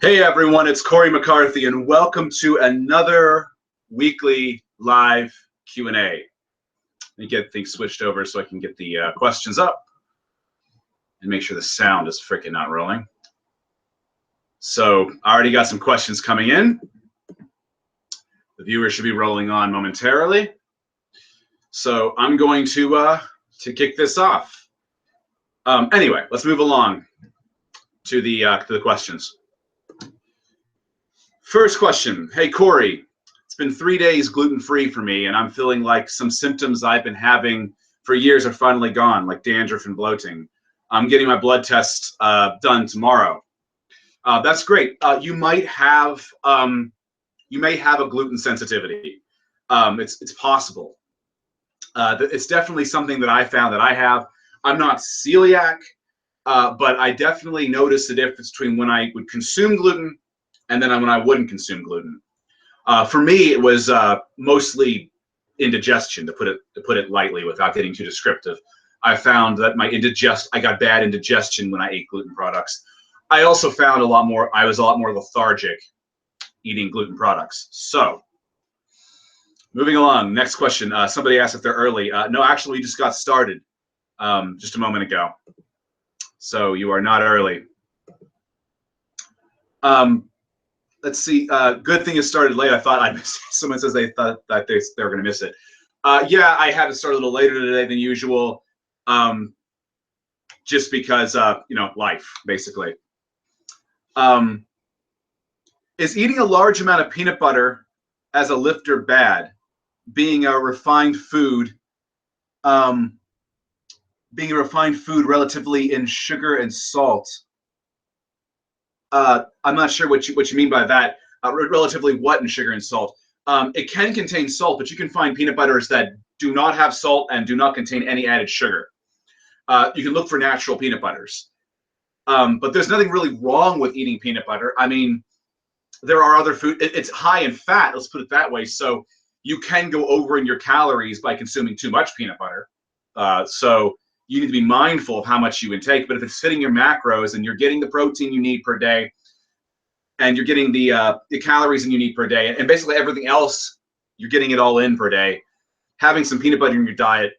Hey everyone, it's Cory McCarthy and welcome to another weekly live Q&A. Let me get things switched over so I can get the questions up and make sure the sound is freaking not rolling. So I already got some questions coming in. The viewers should be rolling on momentarily. So I'm going to kick this off. Anyway, let's move along to the questions. First question. Hey, Cory, it's been 3 days gluten-free for me, and I'm feeling like some symptoms I've been having for years are finally gone, like dandruff and bloating. I'm getting my blood test done tomorrow. That's great. You may have a gluten sensitivity. It's possible. It's definitely something that I found that I have. I'm not celiac, but I definitely notice the difference between when I would consume gluten and then when I wouldn't consume gluten. For me, it was mostly indigestion, to put it lightly, without getting too descriptive. I found that I got bad indigestion when I ate gluten products. I also found I was a lot more lethargic eating gluten products. So, moving along, next question. Somebody asked if they're early. No, actually, we just got started just a moment ago. So you are not early. Let's see. Good thing it started late. I thought I'd miss it. Someone says they thought that they were going to miss it. Yeah, I had to start a little later today than usual, just because life, basically. Is eating a large amount of peanut butter as a lifter bad? Being a refined food, relatively in sugar and salt. I'm not sure what you mean by that. Relatively what in sugar and salt? It can contain salt, but you can find peanut butters that do not have salt and do not contain any added sugar. You can look for natural peanut butters. But there's nothing really wrong with eating peanut butter. I mean, there are other food. It's high in fat, let's put it that way. So you can go over in your calories by consuming too much peanut butter. So you need to be mindful of how much you intake. But if it's fitting your macros and you're getting the protein you need per day, and you're getting the calories you need per day, and basically everything else, you're getting it all in per day, having some peanut butter in your diet,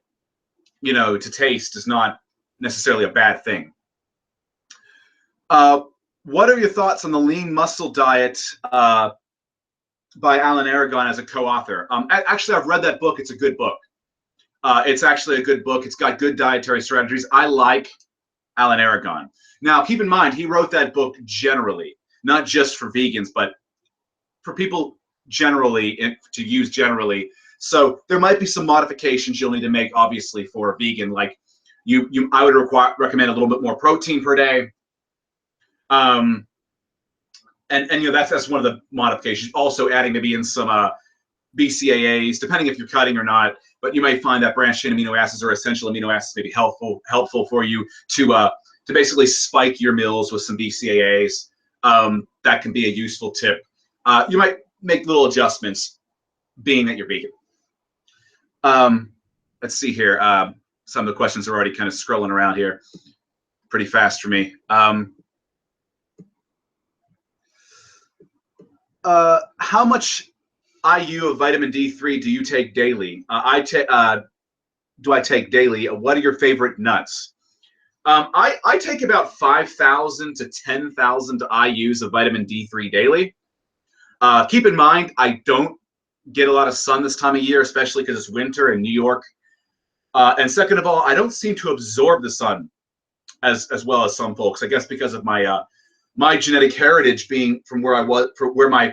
to taste is not necessarily a bad thing. What are your thoughts on the lean muscle diet by Alan Aragon as a co-author? Actually, I've read that book. It's a good book. It's actually a good book. It's got good dietary strategies. I like Alan Aragon. Now, keep in mind, he wrote that book generally, not just for vegans, but for people generally, to use generally. So there might be some modifications you'll need to make, obviously, for a vegan. Like I would recommend a little bit more protein per day. And that's one of the modifications. Also adding maybe in some BCAAs, depending if you're cutting or not. But you might find that branched chain amino acids or essential amino acids may be helpful for you to basically spike your meals with some BCAAs. That can be a useful tip. You might make little adjustments, being that you're vegan. Let's see here. Some of the questions are already kind of scrolling around here, pretty fast for me. How much IU of vitamin D3 do you take daily? Do I take daily? What are your favorite nuts? I take about 5,000 to 10,000 IUs of vitamin D3 daily. Keep in mind, I don't get a lot of sun this time of year, especially because it's winter in New York. And second of all, I don't seem to absorb the sun as well as some folks. I guess because of my my genetic heritage being from where my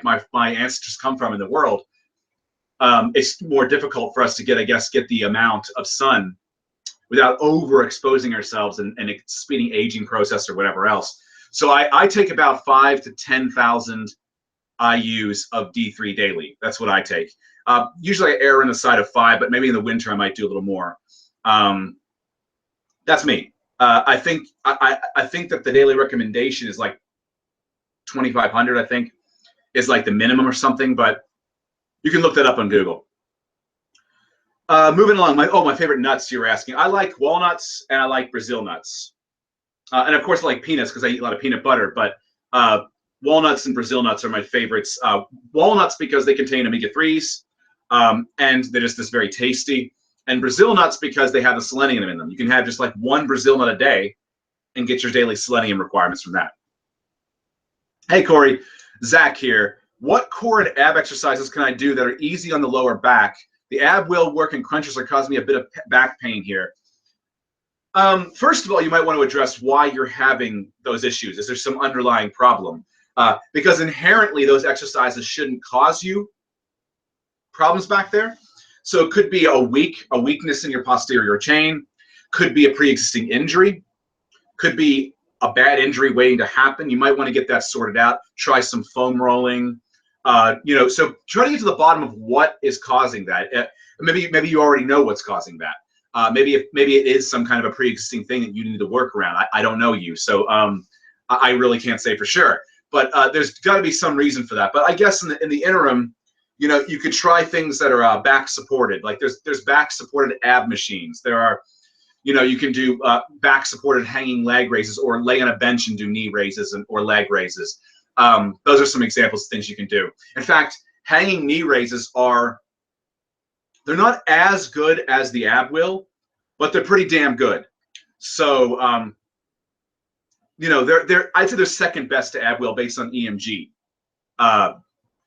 ancestors come from in the world. It's more difficult for us to get the amount of sun without overexposing ourselves and speeding aging process or whatever else. So I take about 5,000 to 10,000 IUs of D3 daily. That's what I take. Usually I err on the side of 5, but maybe in the winter I might do a little more. That's me. I think that the daily recommendation is like 2,500. I think is like the minimum or something, but you can look that up on Google. Moving along, my favorite nuts you were asking. I like walnuts and I like Brazil nuts. And of course I like peanuts because I eat a lot of peanut butter, but walnuts and Brazil nuts are my favorites. Walnuts because they contain omega-3s, and they're just very tasty. And Brazil nuts because they have the selenium in them. You can have just like one Brazil nut a day and get your daily selenium requirements from that. Hey, Cory, Zach here. What core and ab exercises can I do that are easy on the lower back? The ab wheel work and crunches are causing me a bit of back pain here. First of all, you might want to address why you're having those issues. Is there some underlying problem? Because inherently those exercises shouldn't cause you problems back there. So it could be a weakness in your posterior chain, could be a pre-existing injury, could be a bad injury waiting to happen. You might want to get that sorted out. Try some foam rolling. So try to get to the bottom of what is causing that. Maybe you already know what's causing that. Maybe it is some kind of a pre-existing thing that you need to work around. I don't know you, so I really can't say for sure. But there's got to be some reason for that. But I guess in the interim, you could try things that are back supported. Like there's back supported ab machines. There are, you can do back supported hanging leg raises, or lay on a bench and do knee raises or leg raises. Those are some examples of things you can do. In fact, hanging knee raises they're not as good as the ab wheel, but they're pretty damn good. So, I'd say they're second best to ab wheel based on EMG,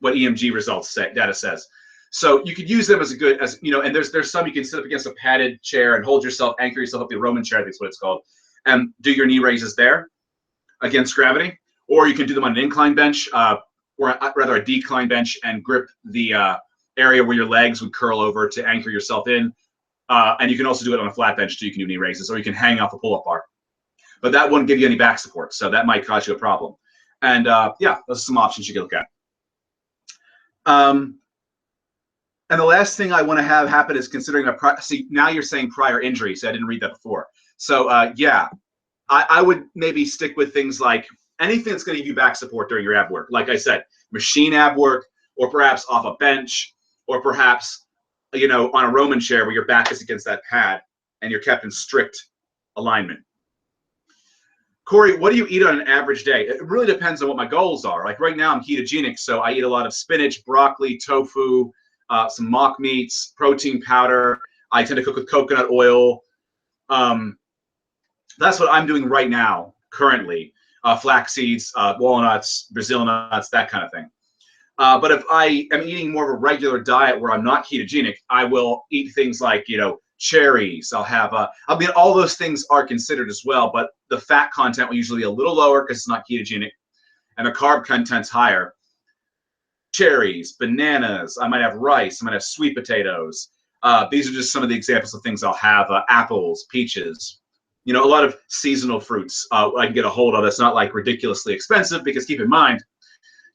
what EMG results data says. So you could use them as and there's some you can sit up against a padded chair and hold yourself, anchor yourself up the Roman chair, that's what it's called, and do your knee raises there against gravity. Or you can do them on an incline bench, or rather a decline bench, and grip the area where your legs would curl over to anchor yourself in. And you can also do it on a flat bench too. You can do knee raises, or you can hang off a pull-up bar. But that wouldn't give you any back support, so that might cause you a problem. And yeah, those are some options you can look at. And the last thing I want to have happen is considering see, now you're saying prior injury, so I didn't read that before. So yeah, I would maybe stick with things like anything that's going to give you back support during your ab work. Like I said, machine ab work, or perhaps off a bench, or perhaps on a Roman chair where your back is against that pad and you're kept in strict alignment. Cory, what do you eat on an average day? It really depends on what my goals are. Like right now I'm ketogenic, so I eat a lot of spinach, broccoli, tofu, some mock meats, protein powder. I tend to cook with coconut oil. That's what I'm doing right now, currently. Flax seeds, walnuts, Brazil nuts, that kind of thing. But if I am eating more of a regular diet where I'm not ketogenic, I will eat things like, cherries. I'll have, all those things are considered as well, but the fat content will usually be a little lower because it's not ketogenic, and the carb content's higher. Cherries, bananas, I might have rice, I might have sweet potatoes. These are just some of the examples of things I'll have. Apples, peaches, a lot of seasonal fruits I can get a hold of. That's not like ridiculously expensive, because keep in mind,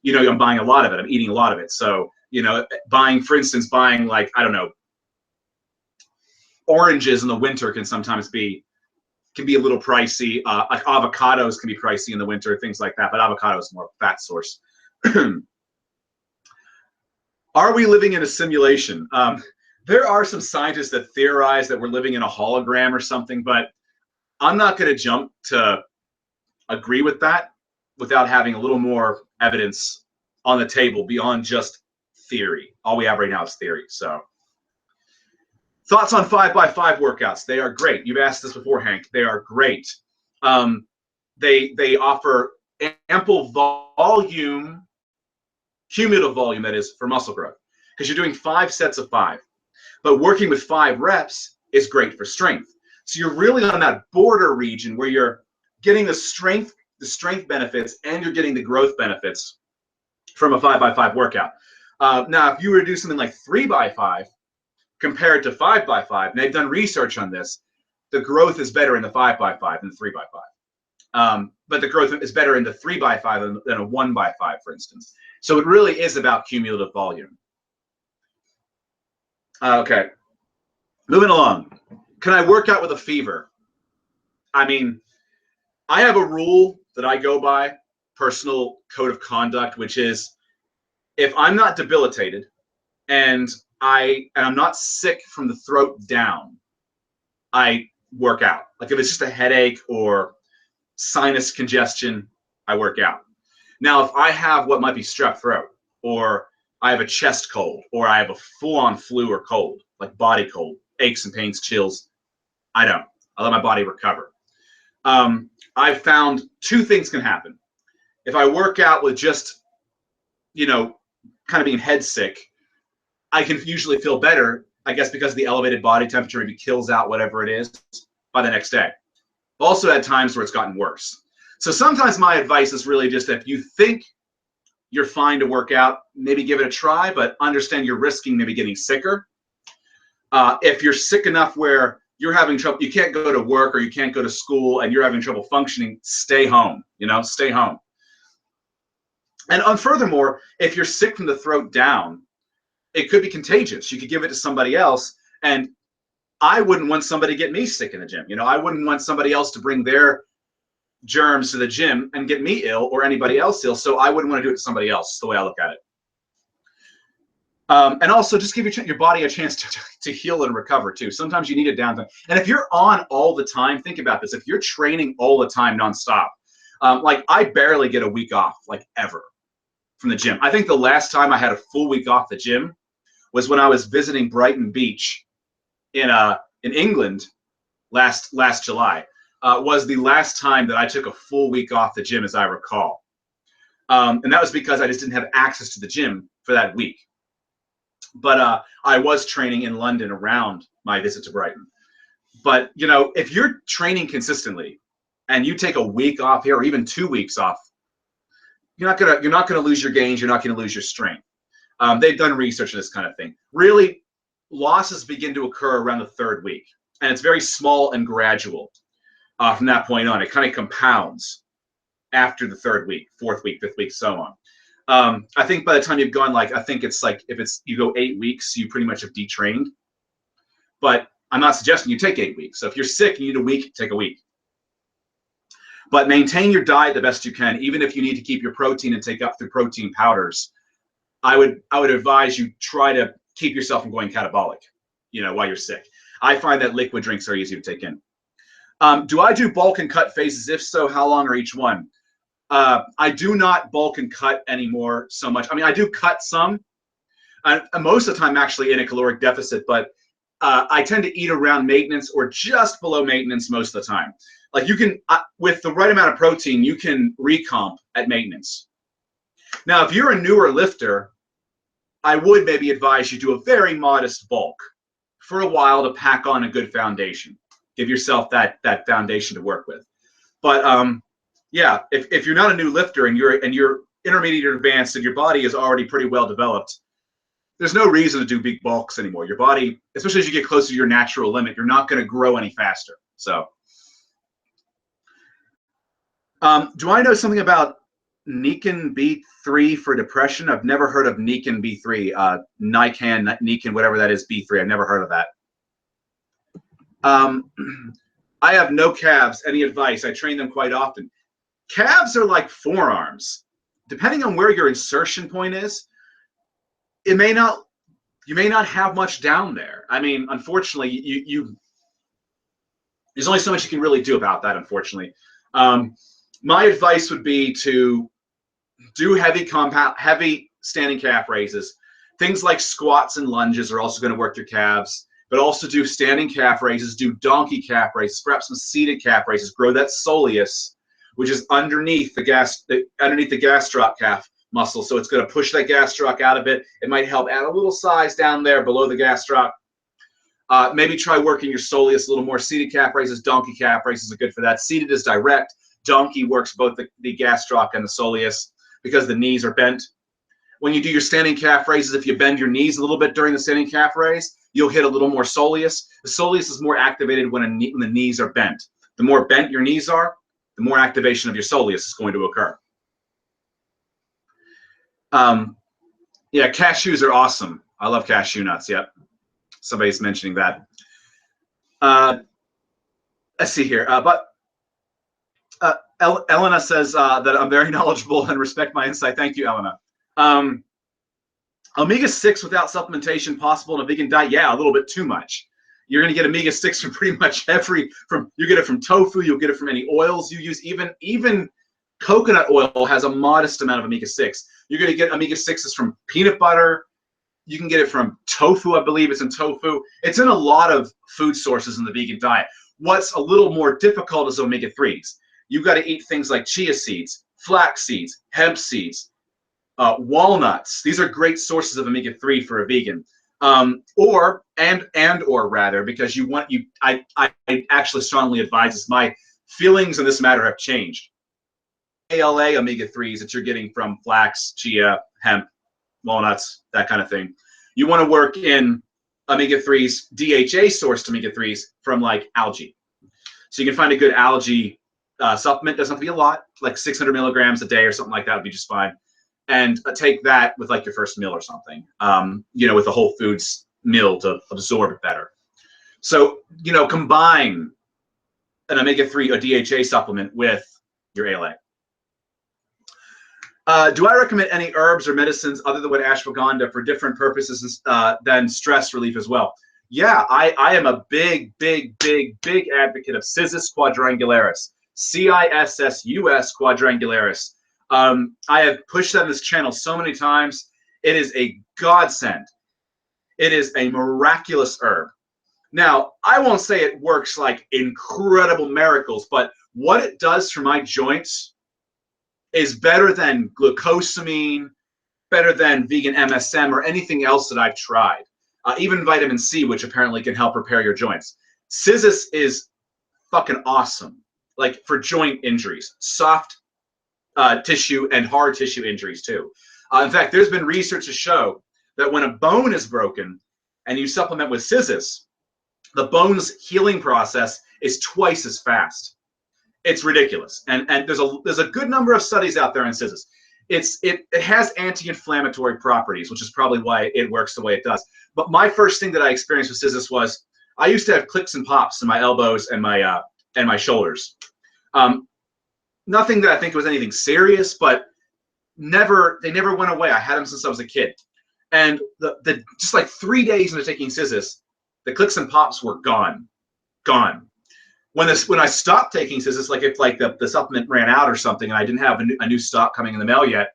I'm buying a lot of it. I'm eating a lot of it. So, for instance, buying like, I don't know, oranges in the winter can sometimes be a little pricey. Like avocados can be pricey in the winter, things like that. But avocado is more fat source. Are we living in a simulation? There are some scientists that theorize that we're living in a hologram or something, but I'm not going to jump to agree with that without having a little more evidence on the table beyond just theory. All we have right now is theory. So, thoughts on 5x5 workouts? They are great. You've asked this before, Hank. They are great. They offer ample volume, cumulative volume, that is, for muscle growth, because you're doing 5 sets of 5. But working with 5 reps is great for strength. So you're really on that border region where you're getting the strength benefits and you're getting the growth benefits from a 5x5 workout. Now, if you were to do something like 3x5 compared to 5x5, and they've done research on this, the growth is better in the 5x5 than the 3x5. But the growth is better in the 3x5 than a 1x5, for instance. So it really is about cumulative volume. Okay, moving along. Can I work out with a fever? I mean, I have a rule that I go by, personal code of conduct, which is if I'm not debilitated and I'm not sick from the throat down, I work out. Like if it's just a headache or sinus congestion, I work out. Now, if I have what might be strep throat, or I have a chest cold, or I have a full-on flu or cold, like body cold, aches and pains, chills, I don't. I let my body recover. I've found two things can happen. If I work out with just, you know, kind of being head sick, I can usually feel better, I guess, because the elevated body temperature maybe kills out whatever it is by the next day. Also had times where it's gotten worse. So sometimes my advice is really just, if you think you're fine to work out, maybe give it a try, but understand you're risking maybe getting sicker. If you're sick enough where you're having trouble, you can't go to work or you can't go to school and you're having trouble functioning, stay home, stay home. And furthermore, if you're sick from the throat down, it could be contagious. You could give it to somebody else, and I wouldn't want somebody to get me sick in the gym. I wouldn't want somebody else to bring their germs to the gym and get me ill or anybody else ill, so I wouldn't want to do it to somebody else, the way I look at it. And also just give your body a chance to heal and recover too. Sometimes you need a downtime. And if you're on all the time, think about this. If you're training all the time nonstop, like I barely get a week off, like ever, from the gym. I think the last time I had a full week off the gym was when I was visiting Brighton Beach in England last July. Was the last time that I took a full week off the gym, as I recall. And that was because I just didn't have access to the gym for that week. But I was training in London around my visit to Brighton. But if you're training consistently and you take a week off here or even 2 weeks off, you're not gonna lose your gains. You're not gonna lose your strength. They've done research on this kind of thing. Really, losses begin to occur around the 3rd week, and it's very small and gradual from that point on. It kind of compounds after the 3rd week, 4th week, 5th week, so on. I think by the time you've gone, I think it's like if you go 8 weeks, you pretty much have detrained. But I'm not suggesting you take 8 weeks. So if you're sick, you need a week, take a week. But maintain your diet the best you can, even if you need to keep your protein and take up through protein powders. I would advise you try to keep yourself from going catabolic, while you're sick. I find that liquid drinks are easy to take in. Do I do bulk and cut phases? If so, how long are each one? I do not bulk and cut anymore so much. I mean, I do cut some, and most of the time actually in a caloric deficit, but I tend to eat around maintenance or just below maintenance most of the time. Like you can, with the right amount of protein, you can recomp at maintenance. Now, if you're a newer lifter, I would maybe advise you do a very modest bulk for a while to pack on a good foundation. Give yourself that foundation to work with. But yeah, if you're not a new lifter and you're intermediate or advanced and your body is already pretty well developed, there's no reason to do big bulks anymore. Your body, especially as you get closer to your natural limit, you're not going to grow any faster. So, do I know something about Nican B3 for depression? I've never heard of Nican B3. Nican, whatever that is, B3. I've never heard of that. I have no calves. Any advice? I train them quite often. Calves are like forearms. Depending on where your insertion point is, you may not have much down there. I mean, unfortunately, there's only so much you can really do about that, unfortunately. My advice would be to do heavy standing calf raises. Things like squats and lunges are also going to work your calves, but also do standing calf raises, do donkey calf raises, perhaps some seated calf raises. Grow that soleus, which is underneath the gastroc calf muscle. So it's going to push that gastroc out a bit. It might help add a little size down there below the gastroc. Maybe try working your soleus a little more. Seated calf raises, donkey calf raises are good for that. Seated is direct. Donkey works both the gastroc and the soleus because the knees are bent. When you do your standing calf raises, if you bend your knees a little bit during the standing calf raise, you'll hit a little more soleus. The soleus is more activated when the knees are bent. The more bent your knees are, the more activation of your soleus is going to occur. Yeah, cashews are awesome. I love cashew nuts. Yep. Somebody's mentioning that. Let's see here. Elena says that I'm very knowledgeable and respect my insight. Thank you, Elena. Omega-6 without supplementation possible in a vegan diet? Yeah, a little bit too much. You're going to get omega-6 from pretty much you get it from tofu, you'll get it from any oils you use, even Coconut oil has a modest amount of omega-6. You're going to get omega-6s from peanut butter. You can get it from tofu, I believe it's in tofu. It's in a lot of food sources in the vegan diet. What's a little more difficult is omega-3s. You've got to eat things like chia seeds, flax seeds, hemp seeds, walnuts. These are great sources of omega-3 for a vegan. Or rather, because I actually strongly advise this. My feelings in this matter have changed. ALA omega-3s that you're getting from flax, chia, hemp, walnuts, that kind of thing. You want to work in omega-3s, DHA sourced omega-3s from like algae. So you can find a good algae supplement. Doesn't have to be a lot, like 600 milligrams a day or something like that would be just fine. And take that with like your first meal or something, with a whole foods meal to absorb it better. So, combine an omega-3 or DHA supplement with your ALA. Do I recommend any herbs or medicines other than what ashwagandha for different purposes than stress relief as well? Yeah, I am a big advocate of Cissus quadrangularis, CISSUS quadrangularis. I have pushed that on this channel so many times. It is a godsend. It is a miraculous herb. Now, I won't say it works like incredible miracles, but what it does for my joints is better than glucosamine, better than vegan MSM or anything else that I've tried. Even vitamin C, which apparently can help repair your joints. Cissus is fucking awesome, like for joint injuries, soft tissue and hard tissue injuries too. In fact, there's been research to show that when a bone is broken and you supplement with Cissus, the bone's healing process is twice as fast. It's ridiculous, and there's a good number of studies out there on Cissus. It has anti-inflammatory properties, which is probably why it works the way it does. But my first thing that I experienced with Cissus was I used to have clicks and pops in my elbows and my shoulders. Nothing that I think was anything serious, but they never went away. I had them since I was a kid, and just like 3 days into taking Cissus, the clicks and pops were gone. When I stopped taking Cissus, like if like the supplement ran out or something, and I didn't have a new stock coming in the mail yet,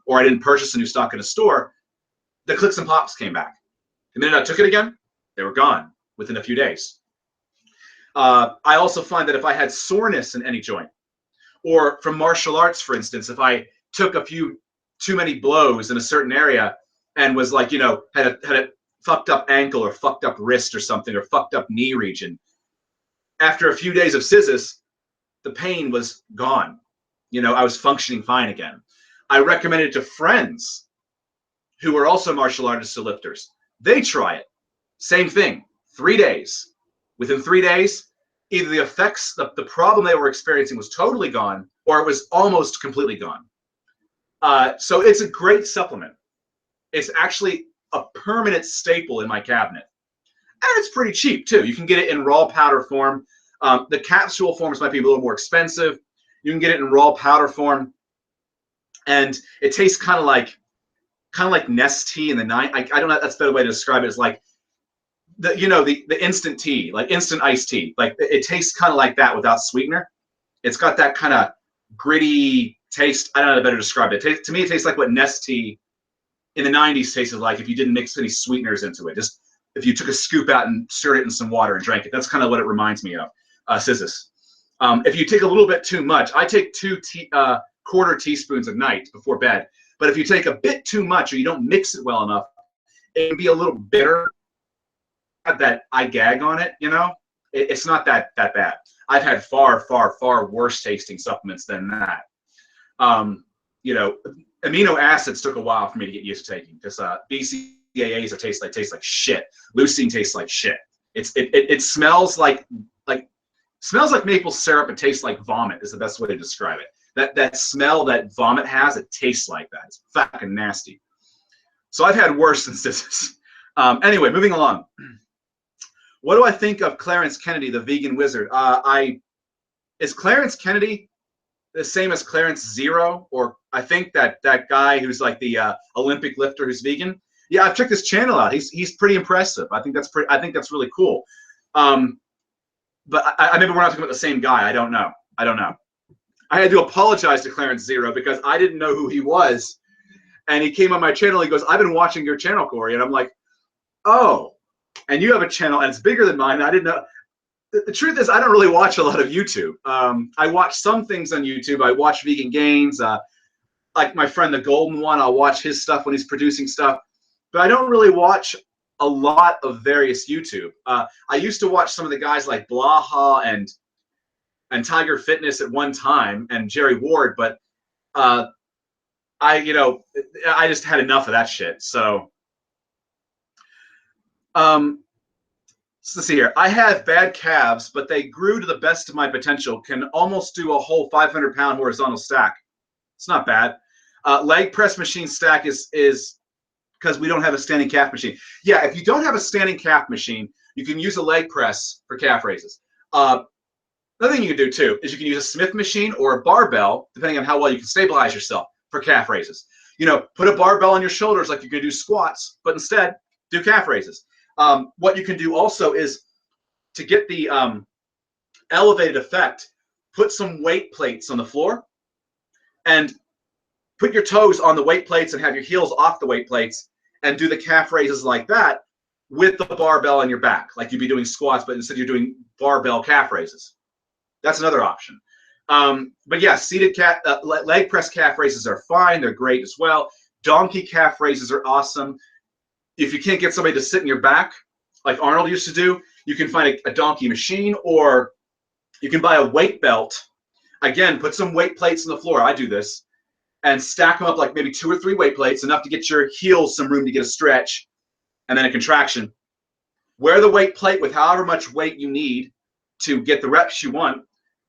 or I didn't purchase a new stock in a store, the clicks and pops came back. The minute I took it again, they were gone within a few days. I also find that if I had soreness in any joint, or from martial arts, for instance, if I took a few too many blows in a certain area and was like, had a fucked up ankle or fucked up wrist or something, or fucked up knee region, after a few days of Cissus, the pain was gone. I was functioning fine again. I recommended it to friends who are also martial artists or lifters. They try it. Same thing, 3 days. Within 3 days, either the effects, the problem they were experiencing was totally gone, or it was almost completely gone. So it's a great supplement. It's actually a permanent staple in my cabinet. And it's pretty cheap too. You can get it in raw powder form. The capsule forms might be a little more expensive. You can get it in raw powder form, and it tastes kind of like Nestea in the night. I don't know. That's a better way to describe it. It's like the instant tea, like instant iced tea. Like it tastes kind of like that without sweetener. It's got that kind of gritty taste. I don't know how to better describe it. To me, it tastes like what Nestea in the 90s tasted like if you didn't mix any sweeteners into it. Just if you took a scoop out and stirred it in some water and drank it. That's kind of what it reminds me of, Cissus. If you take a little bit too much, I take 2 quarter teaspoons at night before bed. But if you take a bit too much or you don't mix it well enough, it can be a little bitter. That I gag on it, it's not that bad. I've had far worse tasting supplements than that. Amino acids took a while for me to get used to taking, because BCAAs taste like shit. Leucine tastes like shit. It smells like maple syrup. It tastes like vomit is the best way to describe it. That smell that vomit has, it tastes like that. It's fucking nasty. So I've had worse than Cissus. Anyway, moving along. What do I think of Clarence Kennedy, the vegan wizard? Is Clarence Kennedy the same as Clarence Zero? Or I think that guy who's like the Olympic lifter who's vegan. Yeah, I've checked his channel out. He's pretty impressive. I think that's really cool. But maybe we're not talking about the same guy. I don't know. I had to apologize to Clarence Zero because I didn't know who he was. And he came on my channel. He goes, I've been watching your channel, Cory. And I'm like, oh, and you have a channel and it's bigger than mine. I didn't know. The truth is, I don't really watch a lot of YouTube. I watch some things on YouTube. I watch Vegan Gains. Like my friend, the Golden One, I'll watch his stuff when he's producing stuff. But I don't really watch a lot of various YouTube. I used to watch some of the guys like Blaha and Tiger Fitness at one time and Jerry Ward, but I just had enough of that shit. So, so let's see here. I have bad calves, but they grew to the best of my potential. Can almost do a whole 500-pound horizontal stack. It's not bad. Leg press machine stack is because we don't have a standing calf machine. Yeah, if you don't have a standing calf machine, you can use a leg press for calf raises. Another thing you can do too is you can use a Smith machine or a barbell, depending on how well you can stabilize yourself for calf raises. You know, put a barbell on your shoulders like you can do squats, but instead do calf raises. What you can do also is to get the elevated effect, put some weight plates on the floor and put your toes on the weight plates and have your heels off the weight plates and do the calf raises like that with the barbell on your back, like you'd be doing squats, but instead you're doing barbell calf raises. That's another option. But yeah, seated leg press calf raises are fine. They're great as well. Donkey calf raises are awesome. If you can't get somebody to sit in your back, like Arnold used to do, you can find a donkey machine, or you can buy a weight belt. Again, put some weight plates on the floor. I do this. And stack them up like maybe 2 or 3 weight plates, enough to get your heels some room to get a stretch, and then a contraction. Wear the weight plate with however much weight you need to get the reps you want,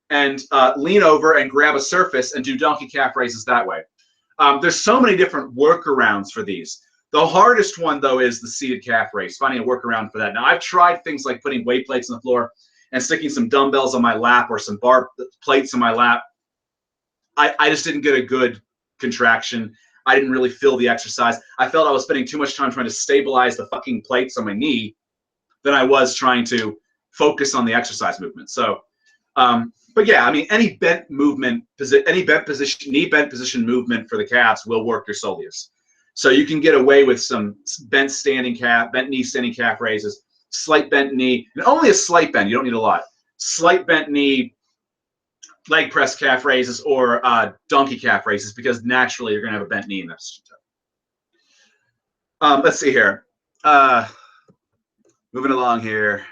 and lean over and grab a surface and do donkey calf raises that way. There's so many different workarounds for these. The hardest one, though, is the seated calf raise, finding a workaround for that. Now, I've tried things like putting weight plates on the floor and sticking some dumbbells on my lap or some bar plates on my lap. I just didn't get a good contraction. I didn't really feel the exercise. I felt I was spending too much time trying to stabilize the fucking plates on my knee than I was trying to focus on the exercise movement. So, but yeah, I mean, any bent movement, any bent position, knee bent position movement for the calves will work your soleus. So you can get away with some bent knee standing calf raises, slight bent knee, and only a slight bend. You don't need a lot. Slight bent knee, leg press calf raises, or donkey calf raises, because naturally you're going to have a bent knee in that position. Let's see here. Moving along here.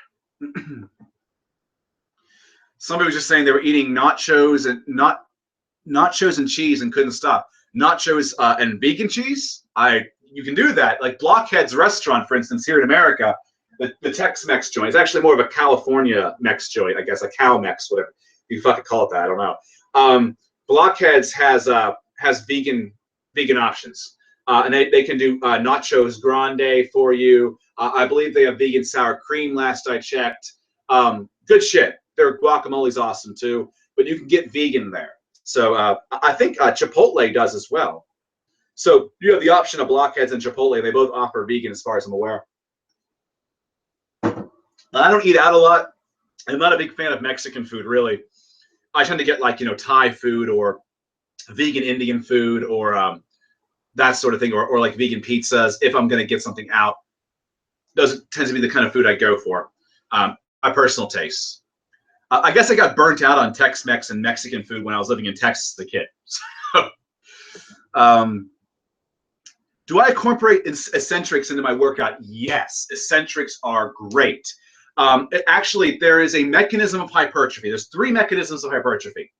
Somebody was just saying they were eating nachos and cheese and couldn't stop. Nachos and vegan cheese. You can do that. Like Blockhead's restaurant, for instance, here in America, the Tex-Mex joint is actually more of a California Mex joint, I guess, a Cal-Mex, whatever you fucking call it that. I don't know. Blockheads has vegan options, and they can do nachos grande for you. I believe they have vegan sour cream. Last I checked, good shit. Their guacamole's awesome too, but you can get vegan there. So I think Chipotle does as well. So you have the option of Blockheads and Chipotle. They both offer vegan, as far as I'm aware. I don't eat out a lot. I'm not a big fan of Mexican food, really. I tend to get like, Thai food or vegan Indian food or that sort of thing, or like vegan pizzas if I'm going to get something out. Those tend to be the kind of food I go for. My personal tastes. I guess I got burnt out on Tex-Mex and Mexican food when I was living in Texas as a kid. So, do I incorporate eccentrics into my workout? Yes, eccentrics are great. Actually, there is a mechanism of hypertrophy. There's 3 mechanisms of hypertrophy.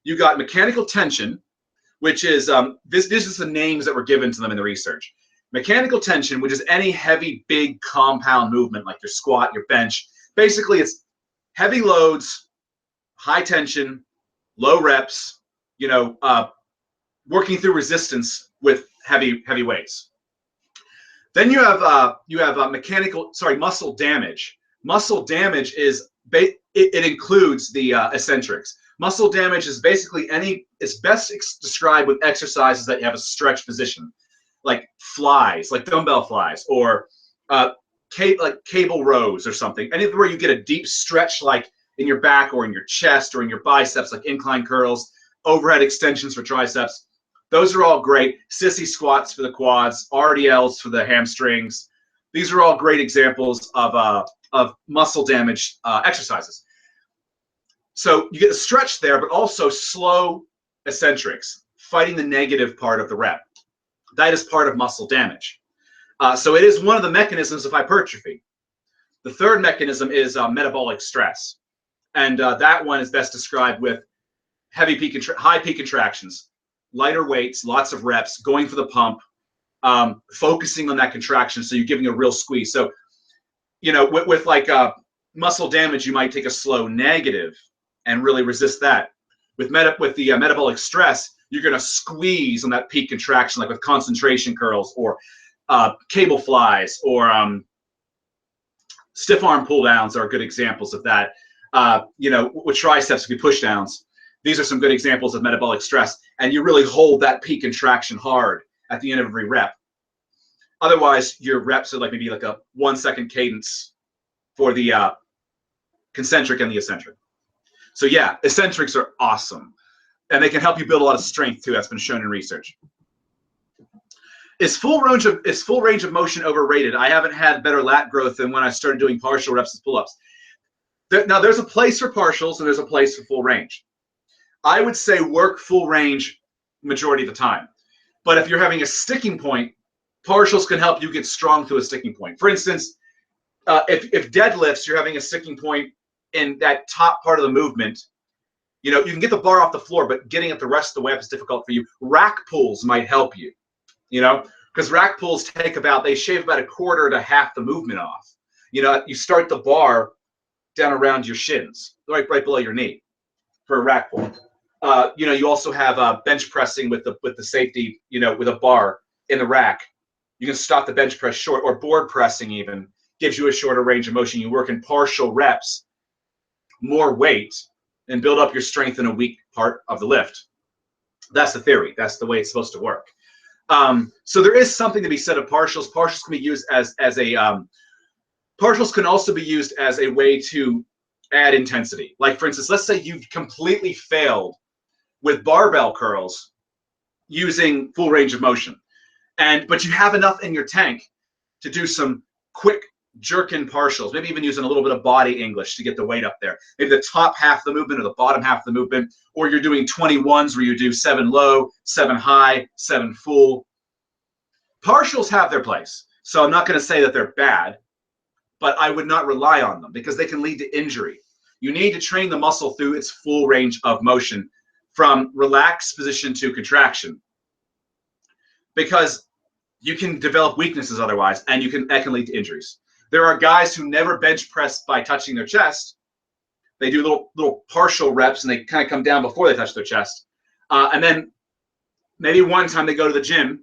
You got mechanical tension, which is this is the names that were given to them in the research. Mechanical tension, which is any heavy, big compound movement like your squat, your bench. Basically, it's heavy loads, high tension, low reps. Working through resistance with heavy weights. Then you have muscle damage. Muscle damage is it includes the eccentrics. Muscle damage is basically it's best described with exercises that you have a stretch position, like flies, like dumbbell flies, or like cable rows or something. Anywhere you get a deep stretch, like in your back or in your chest or in your biceps, like incline curls. overhead extensions for triceps. Those are all great. Sissy squats for the quads, RDLs for the hamstrings. These are all great examples of muscle damage exercises. So you get the stretch there, but also slow eccentrics, fighting the negative part of the rep. That is part of muscle damage. So it is one of the mechanisms of hypertrophy. The third mechanism is metabolic stress. And that one is best described with high peak contractions, lighter weights, lots of reps, going for the pump, focusing on that contraction. So you're giving a real squeeze. So, you know, with like muscle damage, you might take a slow negative and really resist that. With the metabolic stress, you're going to squeeze on that peak contraction, like with concentration curls or cable flies or stiff arm pull downs are good examples of that. You know, with triceps, if you push downs, these are some good examples of metabolic stress. And you really hold that peak contraction hard at the end of every rep. Otherwise, your reps are like maybe like a 1 second cadence for the concentric and the eccentric. So yeah, eccentrics are awesome. And they can help you build a lot of strength too. That's been shown in research. Is full range of motion overrated? I haven't had better lat growth than when I started doing partial reps and pull-ups. Now, there's a place for partials and there's a place for full range. I would say work full range majority of the time. But if you're having a sticking point, partials can help you get strong to a sticking point. For instance, if deadlifts, you're having a sticking point in that top part of the movement, you know, you can get the bar off the floor, but getting it the rest of the way up is difficult for you. Rack pulls might help you, you know, because rack pulls they shave about a quarter to half the movement off. You know, you start the bar down around your shins, right below your knee for a rack pull. You know, you also have bench pressing with the safety, you know, with a bar in the rack. You can stop the bench press short, or board pressing even gives you a shorter range of motion. You work in partial reps, more weight, and build up your strength in a weak part of the lift. That's the theory. That's the way it's supposed to work. So there is something to be said of partials. Partials can be used partials can also be used as a way to add intensity. Like for instance, let's say you've completely failed with barbell curls using full range of motion, but you have enough in your tank to do some quick jerkin partials, maybe even using a little bit of body English to get the weight up there. Maybe the top half of the movement or the bottom half of the movement, or you're doing 21s where you do 7 low, 7 high, 7 full. Partials have their place. So I'm not going to say that they're bad, but I would not rely on them because they can lead to injury. You need to train the muscle through its full range of motion from relaxed position to contraction, because you can develop weaknesses otherwise, and that can lead to injuries. There are guys who never bench press by touching their chest. They do little partial reps, and they kind of come down before they touch their chest. And then maybe one time they go to the gym,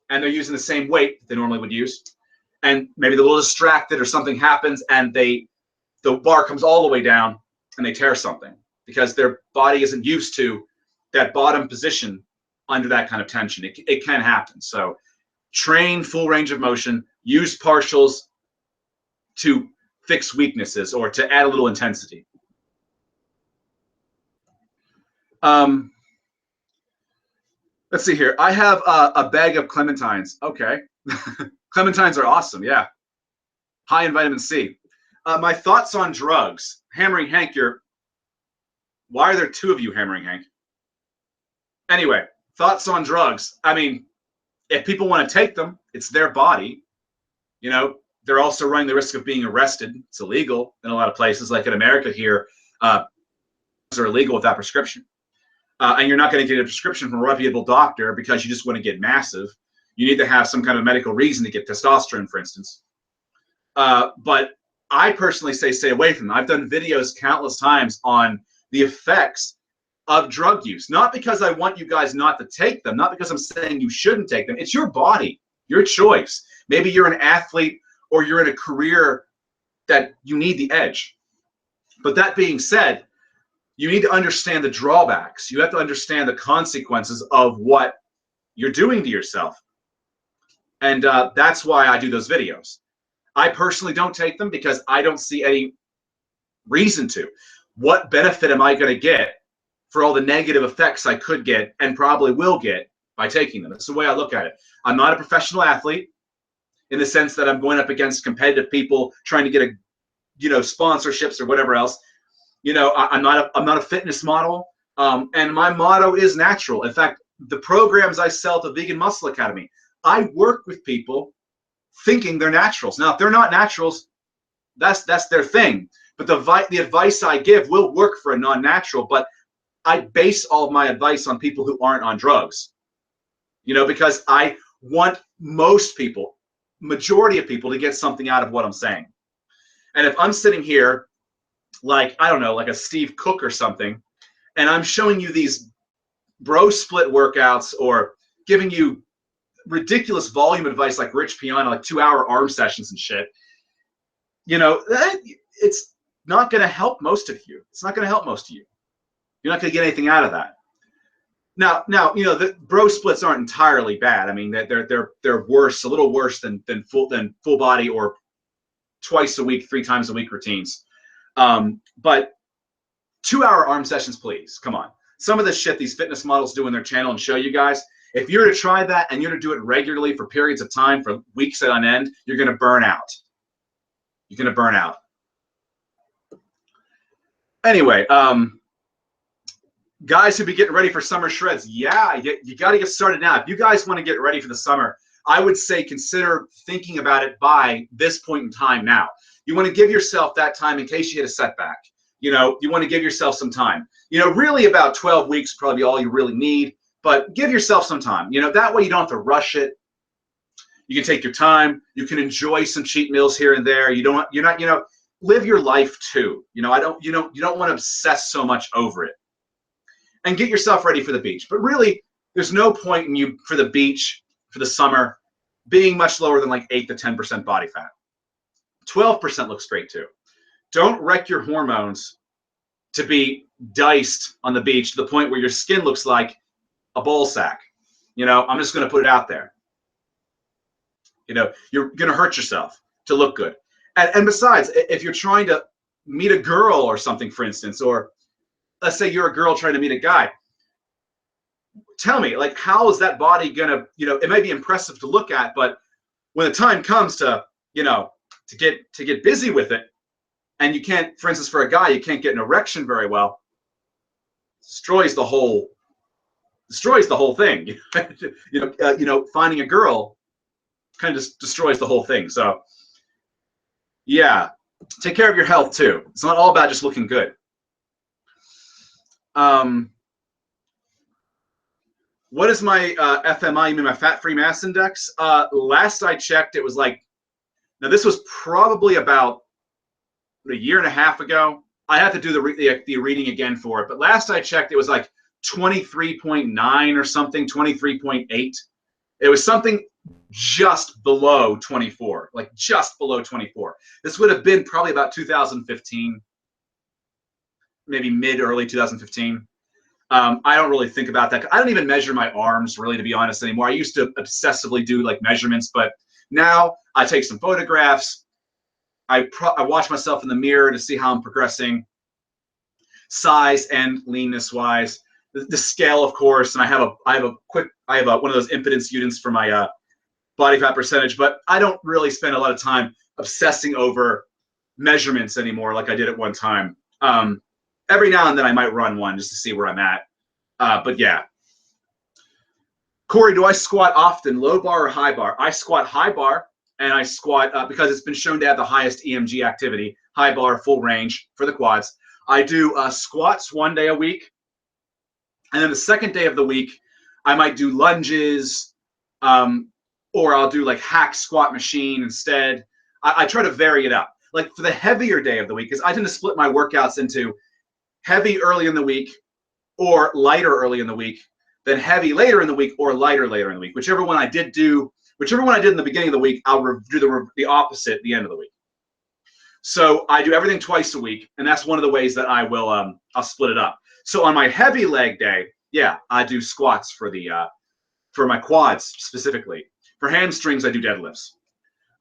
and they're using the same weight that they normally would use. And maybe they're a little distracted or something happens, and the bar comes all the way down, and they tear something because their body isn't used to that bottom position under that kind of tension. It can happen. So train full range of motion, use partials to fix weaknesses or to add a little intensity. Let's see here. I have a bag of clementines. Okay. Clementines are awesome. Yeah. High in vitamin C. My thoughts on drugs. Hammering Hank, why are there 2 of you, Hammering Hank? Anyway, thoughts on drugs. I mean, if people want to take them, it's their body. You know, they're also running the risk of being arrested. It's illegal in a lot of places, like in America here. Drugs are illegal without prescription. And you're not going to get a prescription from a reputable doctor because you just want to get massive. You need to have some kind of medical reason to get testosterone, for instance. But I personally say stay away from them. I've done videos countless times on the effects of drug use. Not because I want you guys not to take them, not because I'm saying you shouldn't take them. It's your body, your choice. Maybe you're an athlete or you're in a career that you need the edge. But that being said, you need to understand the drawbacks. You have to understand the consequences of what you're doing to yourself. And that's why I do those videos. I personally don't take them because I don't see any reason to. What benefit am I going to get for all the negative effects I could get and probably will get by taking them. That's the way I look at it. I'm not a professional athlete in the sense that I'm going up against competitive people trying to get a, sponsorships or whatever else. I'm not a fitness model. And my motto is natural. In fact, the programs I sell at the Vegan Muscle Academy, I work with people thinking they're naturals. Now, if they're not naturals, that's their thing. But the advice I give will work for a non-natural, but I base all of my advice on people who aren't on drugs. Because I want most people, majority of people, to get something out of what I'm saying. And if I'm sitting here like, I don't know, like a Steve Cook or something, and I'm showing you these bro split workouts or giving you ridiculous volume advice like Rich Piana, like 2-hour arm sessions and shit, it's not going to help most of you. It's not going to help most of you. You're not going to get anything out of that. Now, the bro splits aren't entirely bad. I mean, they're worse, a little worse than full body or twice a week, 3 times a week routines. But 2-hour arm sessions, please. Come on. Some of the shit these fitness models do in their channel and show you guys, if you're to try that and you're to do it regularly for periods of time, for weeks on end, you're going to burn out. You're going to burn out. Anyway, guys who be getting ready for summer shreds, yeah, you got to get started now. If you guys want to get ready for the summer, I would say consider thinking about it by this point in time now. You want to give yourself that time in case you hit a setback. You want to give yourself some time. Really about 12 weeks probably all you really need, but give yourself some time. That way you don't have to rush it. You can take your time. You can enjoy some cheat meals here and there. Live your life too. You don't want to obsess so much over it. And get yourself ready for the beach. But really, there's no point in you for the beach, for the summer, being much lower than like 8 to 10% body fat. 12% looks great too. Don't wreck your hormones to be diced on the beach to the point where your skin looks like a ball sack. I'm just going to put it out there. You're going to hurt yourself to look good. And besides, if you're trying to meet a girl or something, for instance, or let's say you're a girl trying to meet a guy, tell me, like, how is that body gonna, it may be impressive to look at, but when the time comes to, to get busy with it, and you can't, for instance, for a guy, you can't get an erection very well, destroys the whole thing. Finding a girl kind of just destroys the whole thing. So yeah, take care of your health too. It's not all about just looking good. What is my FMI? You mean my fat-free mass index? Last I checked, it was like, now this was probably about a year and a half ago. I have to do the reading again for it, but last I checked, it was like 23.9 or something, 23.8. It was something just below 24, like just below 24. This would have been probably about 2015, maybe mid-early 2015. I don't really think about that. I don't even measure my arms, really, to be honest, anymore. I used to obsessively do like measurements, but now I take some photographs. I watch myself in the mirror to see how I'm progressing, size and leanness wise. The scale, of course, and I have one of those impedance units for my body fat percentage. But I don't really spend a lot of time obsessing over measurements anymore, like I did at one time. Every now and then I might run one just to see where I'm at. But yeah. Cory, do I squat often, low bar or high bar? I squat high bar, and I squat because it's been shown to have the highest EMG activity, high bar, full range for the quads. I do squats 1 day a week. And then the second day of the week, I might do lunges, or I'll do like hack squat machine instead. I try to vary it up. Like for the heavier day of the week, because I tend to split my workouts into heavy early in the week or lighter early in the week, then heavy later in the week or lighter later in the week. Whichever one I did in the beginning of the week, I'll do the opposite at the end of the week. So I do everything twice a week, and that's one of the ways that I will I'll split it up. So on my heavy leg day, yeah, I do squats for my quads specifically. For hamstrings, I do deadlifts.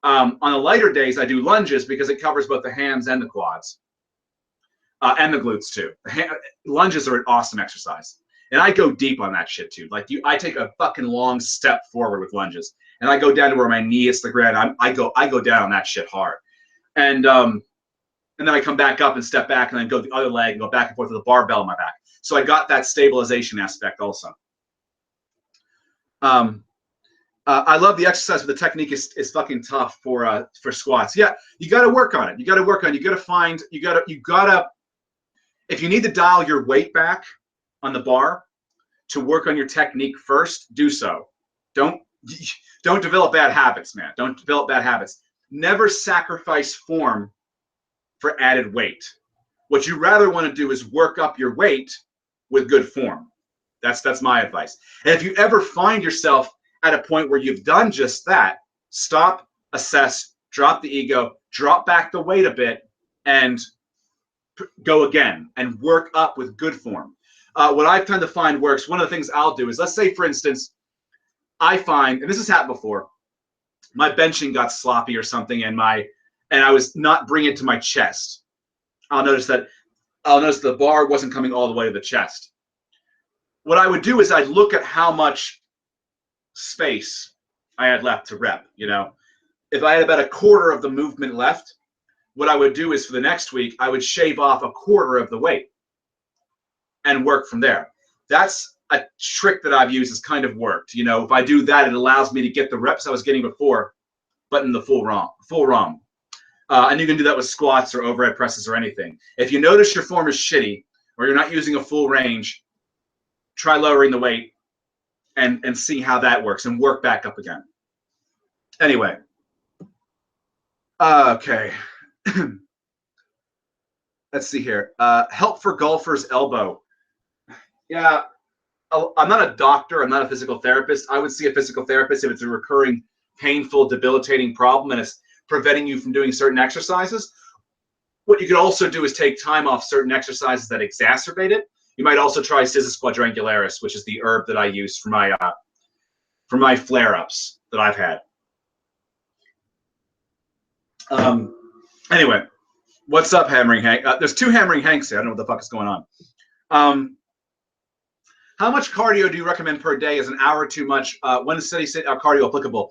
On the lighter days, I do lunges because it covers both the hams and the quads. and the glutes too. Lunges are an awesome exercise. And I go deep on that shit too. Like I take a fucking long step forward with lunges, and I go down to where my knee hits the ground. I go down on that shit hard, and then I come back up and step back, and then go the other leg and go back and forth with a barbell on my back. So I got that stabilization aspect also. I love the exercise, but the technique is fucking tough for squats. Yeah, you got to work on it. You got to work on it. You got to find. You gotta. If you need to dial your weight back on the bar to work on your technique first, do so. Don't develop bad habits, man. Don't develop bad habits. Never sacrifice form for added weight. What you rather want to do is work up your weight with good form. That's my advice. And if you ever find yourself at a point where you've done just that, stop, assess, drop the ego, drop back the weight a bit, and go again and work up with good form. What I've kind of find works, one of the things I'll do is, let's say, for instance, I find, and this has happened before, my benching got sloppy or something, and I was not bringing it to my chest. I'll notice the bar wasn't coming all the way to the chest. What I would do is I'd look at how much space I had left to rep. You know, if I had about a quarter of the movement left, what I would do is for the next week, I would shave off a quarter of the weight and work from there. That's a trick that I've used. Has kind of worked. You know, if I do that, it allows me to get the reps I was getting before, but in the full ROM. And you can do that with squats or overhead presses or anything. If you notice your form is shitty or you're not using a full range, try lowering the weight and see how that works and work back up again. Anyway. Okay. Let's see here. Help for golfer's elbow. Yeah, I'm not a doctor. I'm not a physical therapist. I would see a physical therapist if it's a recurring, painful, debilitating problem and it's preventing you from doing certain exercises. What you could also do is take time off certain exercises that exacerbate it. You might also try Cissus quadrangularis, which is the herb that I use for my flare-ups that I've had. Anyway, what's up, Hammering Hank? There's two Hammering Hanks here. I don't know what the fuck is going on. How much cardio do you recommend per day? Is an hour too much? When is steady state cardio applicable?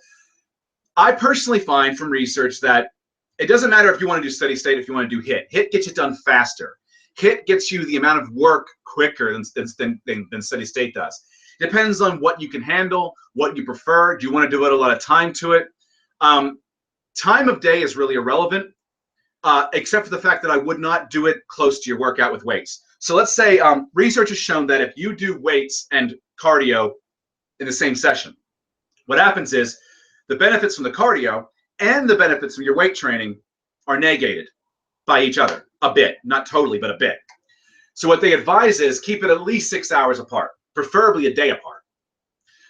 I personally find from research that it doesn't matter if you want to do steady state, if you want to do HIIT. HIIT gets it done faster. HIIT gets you the amount of work quicker than steady state does. Depends on what you can handle, what you prefer. Do you want to devote a lot of time to it? Time of day is really irrelevant, except for the fact that I would not do it close to your workout with weights. So let's say research has shown that if you do weights and cardio in the same session, what happens is the benefits from the cardio and the benefits from your weight training are negated by each other a bit, not totally, but a bit. So what they advise is keep it at least 6 hours apart, preferably a day apart.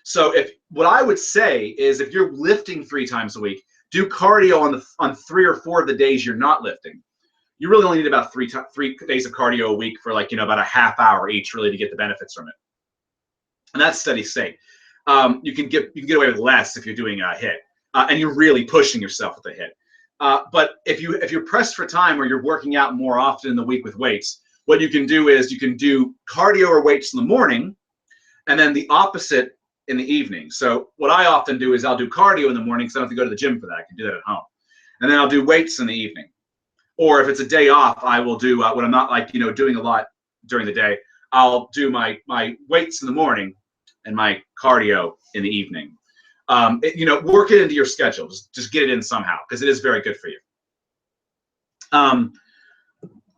So what I would say is if you're lifting 3 times a week, do cardio on 3 or 4 of the days you're not lifting. You really only need about 3 days of cardio a week for about a half hour each really to get the benefits from it. And that's steady state. You can get away with less if you're doing a HIIT. And you're really pushing yourself with the HIIT. But if you're pressed for time or you're working out more often in the week with weights, what you can do is you can do cardio or weights in the morning and then the opposite in the evening. So what I often do is I'll do cardio in the morning because I don't have to go to the gym for that. I can do that at home. And then I'll do weights in the evening. Or if it's a day off, I will do when I'm not doing a lot during the day, I'll do my weights in the morning and my cardio in the evening. Work it into your schedule. Just get it in somehow because it is very good for you.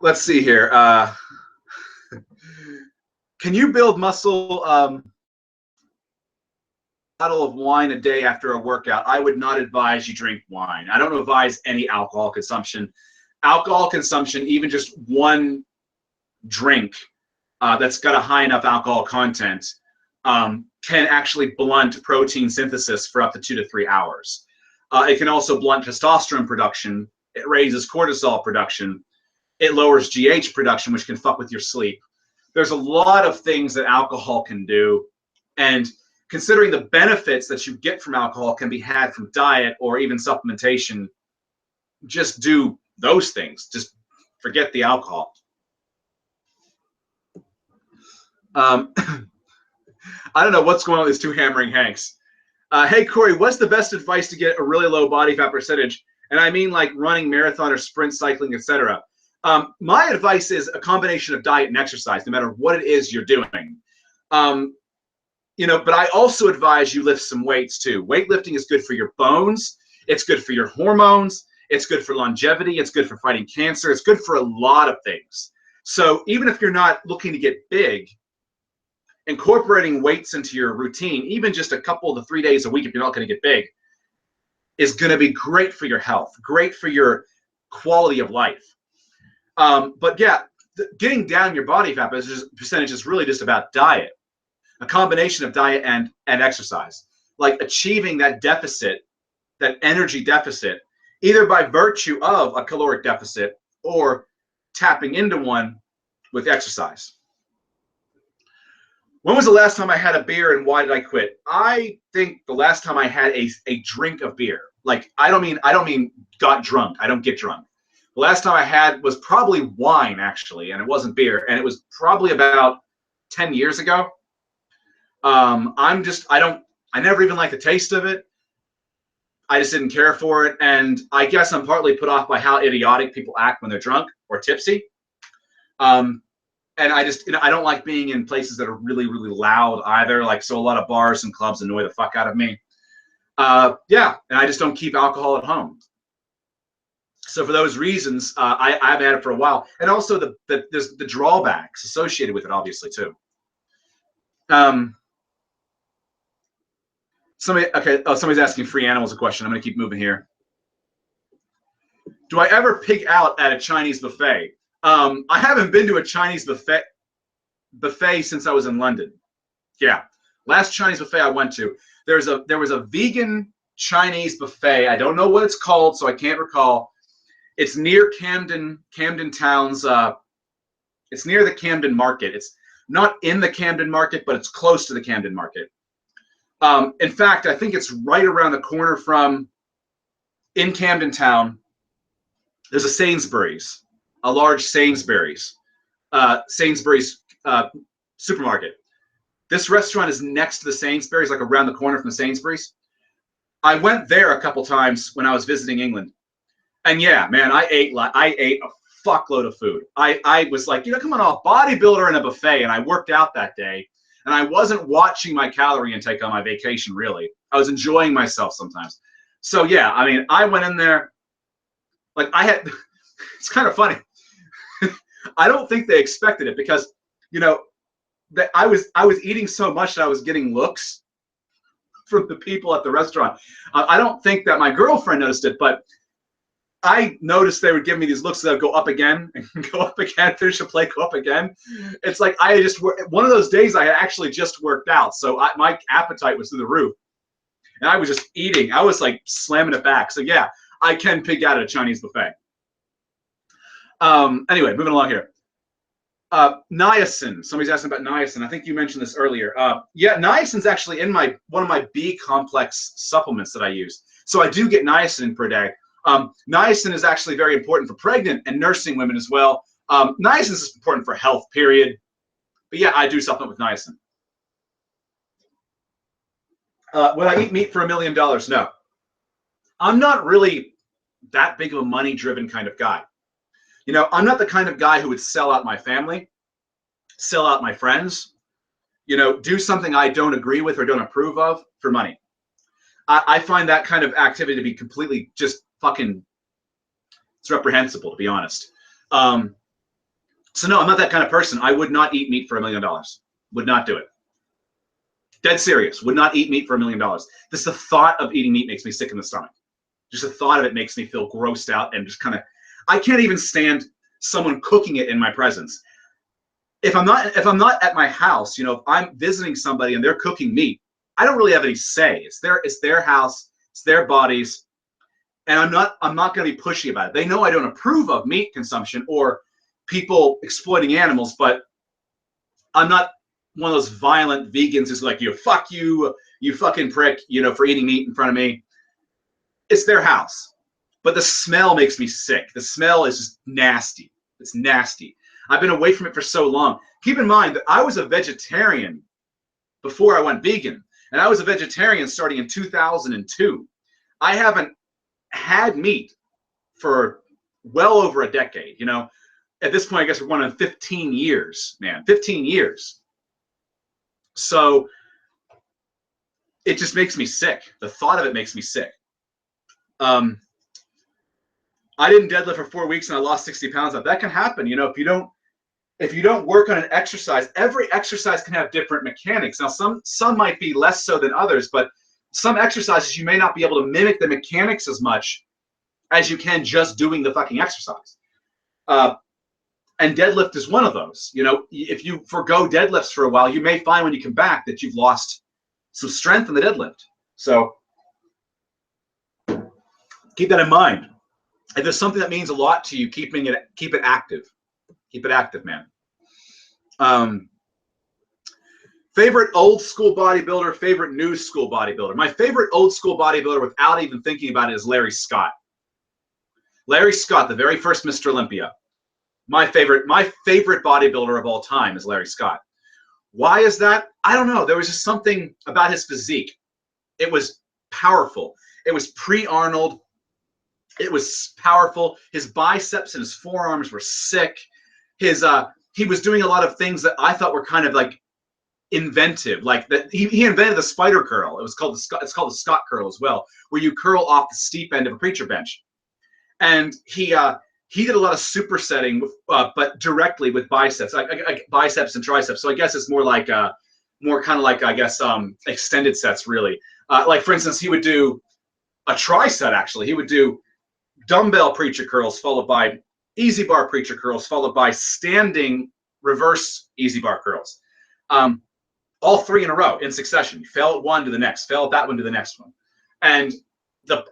Let's see here. Can you build muscle bottle of wine a day after a workout? I would not advise you drink wine. I don't advise any alcohol consumption. Alcohol consumption, even just one drink that's got a high enough alcohol content, can actually blunt protein synthesis for up to 2 to 3 hours. It can also blunt testosterone production. It raises cortisol production. It lowers GH production, which can fuck with your sleep. There's a lot of things that alcohol can do. And considering the benefits that you get from alcohol can be had from diet or even supplementation, just do those things. Just forget the alcohol. Um, I don't know what's going on with these two hammering Hanks. Hey, Cory, what's the best advice to get a really low body fat percentage? And I mean like running marathon or sprint cycling, etc. My advice is a combination of diet and exercise, no matter what it is you're doing. But I also advise you lift some weights too. Weightlifting is good for your bones. It's good for your hormones. It's good for longevity. It's good for fighting cancer. It's good for a lot of things. So even if you're not looking to get big, incorporating weights into your routine, even just a couple to 3 days a week, if you're not going to get big, is going to be great for your health, great for your quality of life. But yeah, getting down your body fat percentage is really just about diet, a combination of diet and exercise, like achieving that deficit, that energy deficit, either by virtue of a caloric deficit or tapping into one with exercise. When was the last time I had a beer and why did I quit? I think the last time I had a drink of beer, like I don't mean got drunk. I don't get drunk. The last time I had was probably wine, actually, and it wasn't beer, and it was probably about 10 years ago. I never even liked the taste of it. I just didn't care for it, and I guess I'm partly put off by how idiotic people act when they're drunk or tipsy. And I just, I don't like being in places that are really, really loud either. Like, so a lot of bars and clubs annoy the fuck out of me. Yeah, and I just don't keep alcohol at home. So for those reasons, I've had it for a while, and also there's the drawbacks associated with it, obviously too. Somebody's asking free animals a question. I'm going to keep moving here. Do I ever pig out at a Chinese buffet? I haven't been to a Chinese buffet since I was in London. Yeah, last Chinese buffet I went to, there was a vegan Chinese buffet. I don't know what it's called, so I can't recall. It's near Camden Town's. It's near the Camden Market. It's not in the Camden Market, but it's close to the Camden Market. In fact, I think it's right around the corner from, in Camden Town, there's a Sainsbury's, a large Sainsbury's supermarket. This restaurant is next to the Sainsbury's, like around the corner from the Sainsbury's. I went there a couple times when I was visiting England. And yeah, man, I ate a fuckload of food. I was like, come on, a bodybuilder in a buffet, and I worked out that day. And I wasn't watching my calorie intake on my vacation, really. I was enjoying myself sometimes. So yeah, I mean, I went in there, like it's kind of funny. I don't think they expected it because, that I was eating so much that I was getting looks from the people at the restaurant. I don't think that my girlfriend noticed it, but I noticed they would give me these looks that would go up again and go up again, finish a plate, go up again. It's like one of those days I actually just worked out, so my appetite was through the roof, and I was just eating. I was like slamming it back. So yeah, I can pig out at a Chinese buffet. Anyway, moving along here. Niacin. Somebody's asking about niacin. I think you mentioned this earlier. Yeah, niacin's actually in one of my B complex supplements that I use. So I do get niacin per day. Niacin is actually very important for pregnant and nursing women as well. Niacin is important for health, period. But yeah, I do supplement with niacin. Would I eat meat for $1 million? No. I'm not really that big of a money-driven kind of guy. I'm not the kind of guy who would sell out my family, sell out my friends, do something I don't agree with or don't approve of for money. I find that kind of activity to be completely just fucking, it's reprehensible, to be honest. So no, I'm not that kind of person. I would not eat meat for $1 million. Would not do it. Dead serious. Would not eat meat for $1 million. Just the thought of eating meat makes me sick in the stomach. Just the thought of it makes me feel grossed out and just kind of, I can't even stand someone cooking it in my presence. If I'm not at my house, if I'm visiting somebody and they're cooking meat, I don't really have any say. It's their house, it's their bodies, and I'm not going to be pushy about it. They know I don't approve of meat consumption or people exploiting animals, but I'm not one of those violent vegans who's like, fuck you, you fucking prick, for eating meat in front of me. It's their house. But the smell makes me sick. The smell is just nasty. It's nasty. I've been away from it for so long. keep in mind that I was a vegetarian before I went vegan, and I was a vegetarian starting in 2002. I haven't had meat for well over a decade. You know, at this point, I guess we're going on 15 years, man, 15 years. So it just makes me sick. The thought of it makes me sick. I didn't deadlift for 4 weeks and I lost 60 pounds. That can happen. You know, if you don't work on an exercise, every exercise can have different mechanics. Now, some might be less so than others, but some exercises you may not be able to mimic the mechanics as much as you can just doing the fucking exercise. And deadlift is one of those. You know, if you forgo deadlifts for a while, you may find when you come back that you've lost some strength in the deadlift. So keep that in mind. If there's something that means a lot to you, keep it active. Keep it active, man. Favorite old school bodybuilder, favorite new school bodybuilder. My favorite old school bodybuilder, without even thinking about it, is Larry Scott. Larry Scott, the very first Mr. Olympia. My favorite bodybuilder of all time is Larry Scott. Why is that? I don't know. There was just something about his physique. It was powerful. It was pre-Arnold. It was powerful. His biceps and his forearms were sick. He was doing a lot of things that I thought were kind of like inventive. Like that, he invented the spider curl. It's called the Scott curl as well, where you curl off the steep end of a preacher bench. And he did a lot of supersetting, but directly with biceps, like biceps and triceps. So I guess it's more kind of like I guess extended sets really. Like for instance, he would do a tricep. Actually, he would do dumbbell preacher curls followed by easy bar preacher curls followed by standing reverse easy bar curls. All three in a row in succession. You fail at one to the next, fail at that one to the next one. And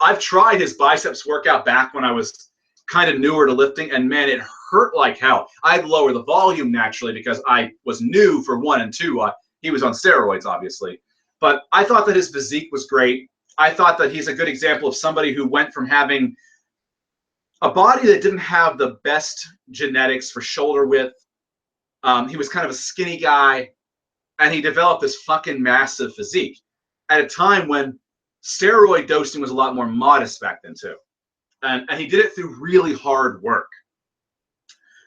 I've tried his biceps workout back when I was kind of newer to lifting, and man, it hurt like hell. I'd lower the volume naturally because I was new for 1 and 2. He was on steroids, obviously. But I thought that his physique was great. I thought that he's a good example of somebody who went from having a body that didn't have the best genetics for shoulder width. He was kind of a skinny guy, and he developed this fucking massive physique at a time when steroid dosing was a lot more modest back then too. And he did it through really hard work.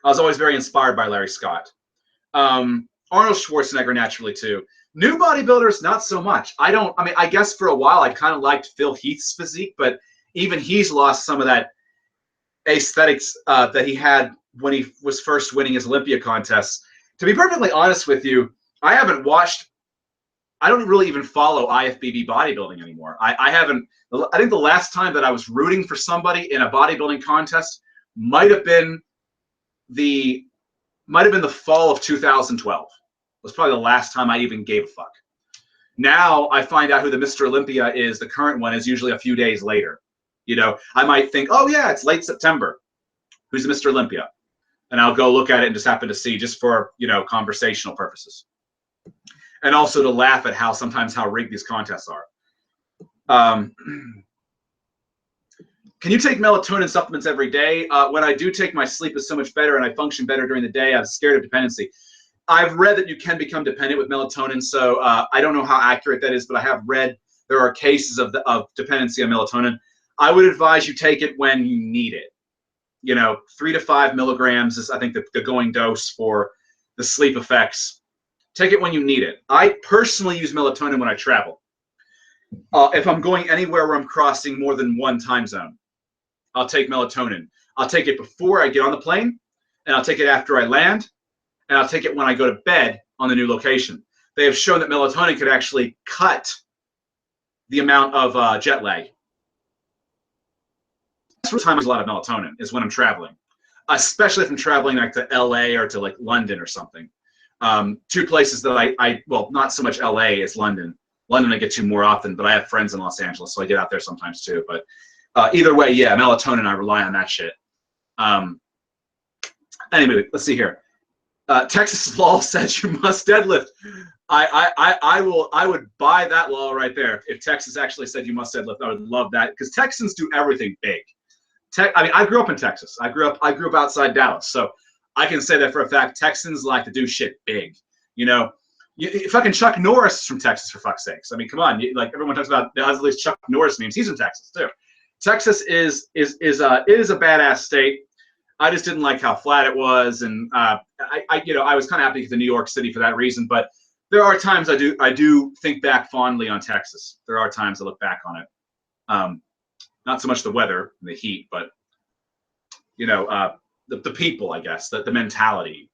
I was always very inspired by Larry Scott. Arnold Schwarzenegger naturally too. New bodybuilders, not so much. I guess for a while I kind of liked Phil Heath's physique, but even he's lost some of that aesthetics that he had when he was first winning his Olympia contests. To be perfectly honest with you, I don't really even follow IFBB bodybuilding anymore. I think the last time that I was rooting for somebody in a bodybuilding contest might have been the fall of 2012. It was probably the last time I even gave a fuck. Now I find out who the Mr. Olympia is, the current one, is usually a few days later. You know, I might think, oh yeah, it's late September. Who's the Mr. Olympia? And I'll go look at it and just happen to see, just for, you know, conversational purposes. And also to laugh at how rigged these contests are. Can you take melatonin supplements every day? When I do take, my sleep is so much better and I function better during the day. I'm scared of dependency. I've read that you can become dependent with melatonin, so I don't know how accurate that is, but I have read there are cases of dependency on melatonin. I would advise you take it when you need it. You know, 3 to 5 milligrams is, I think, the going dose for the sleep effects. Take it when you need it. I personally use melatonin when I travel. If I'm going anywhere where I'm crossing more than one time zone, I'll take melatonin. I'll take it before I get on the plane, and I'll take it after I land, and I'll take it when I go to bed on the new location. They have shown that melatonin could actually cut the amount of jet lag. That's what time I use a lot of melatonin, is when I'm traveling, especially if I'm traveling like to LA or to like London or something. Two places that well, not so much LA as London. London I get to more often, but I have friends in Los Angeles, so I get out there sometimes too. But either way, yeah, melatonin, I rely on that shit. Anyway, let's see here. Texas law says you must deadlift. I would buy that law right there. If Texas actually said you must deadlift, I would love that, because Texans do everything big. I mean, I grew up in Texas. I grew up outside Dallas, so I can say that for a fact. Texans like to do shit big. You know, fucking Chuck Norris is from Texas, for fuck's sakes. I mean, come on. Like everyone talks about the these Chuck Norris memes. He's from Texas too. Texas is a badass state. I just didn't like how flat it was, and I was kind of happy to New York City for that reason. But there are times I do think back fondly on Texas. There are times I look back on it. Not so much the weather and the heat, but the people, I guess, the mentality.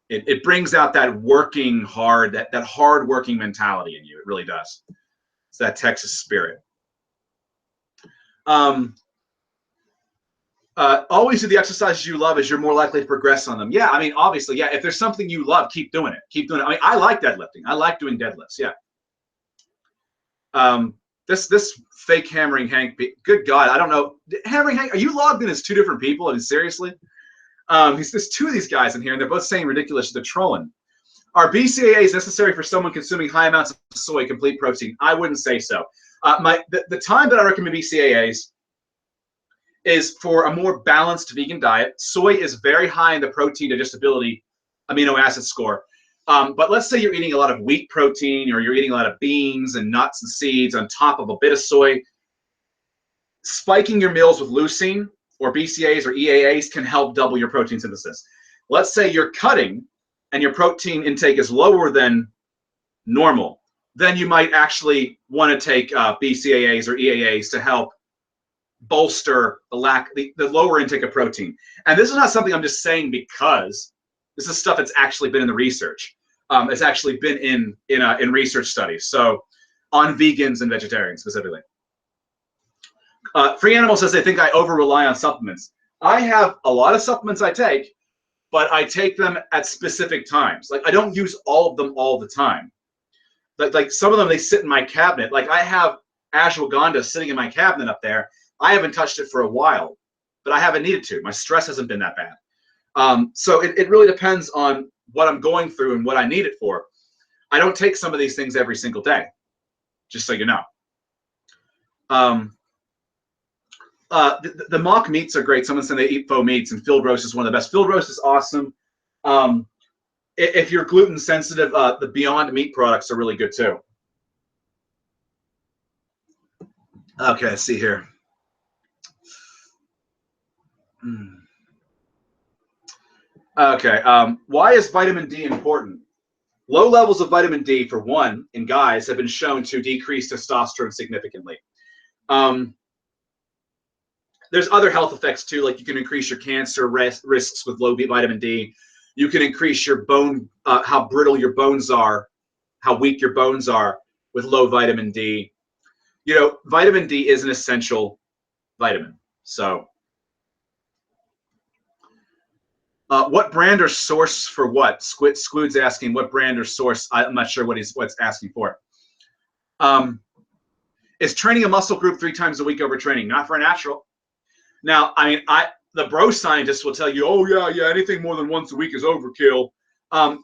It brings out that working hard, that hard working mentality in you. It really does. It's that Texas spirit. Always do the exercises you love, as you're more likely to progress on them. Yeah, I mean, obviously, yeah. If there's something you love, keep doing it. Keep doing it. I mean, I like deadlifting. I like doing deadlifts. Yeah. This fake hammering Hank. Good God, I don't know. Hammering Hank, are you logged in as two different people? I mean, seriously. There's two of these guys in here, and they're both saying ridiculous. They're trolling. Are BCAAs necessary for someone consuming high amounts of soy complete protein? I wouldn't say so. The time that I recommend BCAAs is for a more balanced vegan diet. Soy is very high in the protein digestibility amino acid score. But let's say you're eating a lot of wheat protein, or you're eating a lot of beans and nuts and seeds on top of a bit of soy. Spiking your meals with leucine or BCAAs or EAAs can help double your protein synthesis. Let's say you're cutting and your protein intake is lower than normal. Then you might actually want to take BCAAs or EAAs to help bolster the lower intake of protein. And this is not something I'm just saying because this is stuff that's actually been in the research. It's actually been in research studies. So on vegans and vegetarians specifically. Free Animal says they think I over rely on supplements. I have a lot of supplements I take, but I take them at specific times. Like I don't use all of them all the time. Like some of them, they sit in my cabinet. Like I have ashwagandha sitting in my cabinet up there. I haven't touched it for a while, but I haven't needed to. My stress hasn't been that bad. So it really depends on what I'm going through and what I need it for. I don't take some of these things every single day, just so you know. The mock meats are great. Someone said they eat faux meats, and field roast is one of the best. Field roast is awesome. If you're gluten sensitive, the Beyond Meat products are really good too. Okay, let's see here. Okay, why is vitamin D important? Low levels of vitamin D, for one, in guys, have been shown to decrease testosterone significantly. There's other health effects too, like you can increase your cancer risks with low vitamin D. You can increase your bone, how brittle your bones are, how weak your bones are with low vitamin D. You know, vitamin D is an essential vitamin. So, what brand or source for what? Squid's asking what brand or source. I'm not sure what's asking for. Is training a muscle group 3 times a week overtraining? Not for a natural. Now, I mean, the bro scientists will tell you, oh yeah, anything more than once a week is overkill.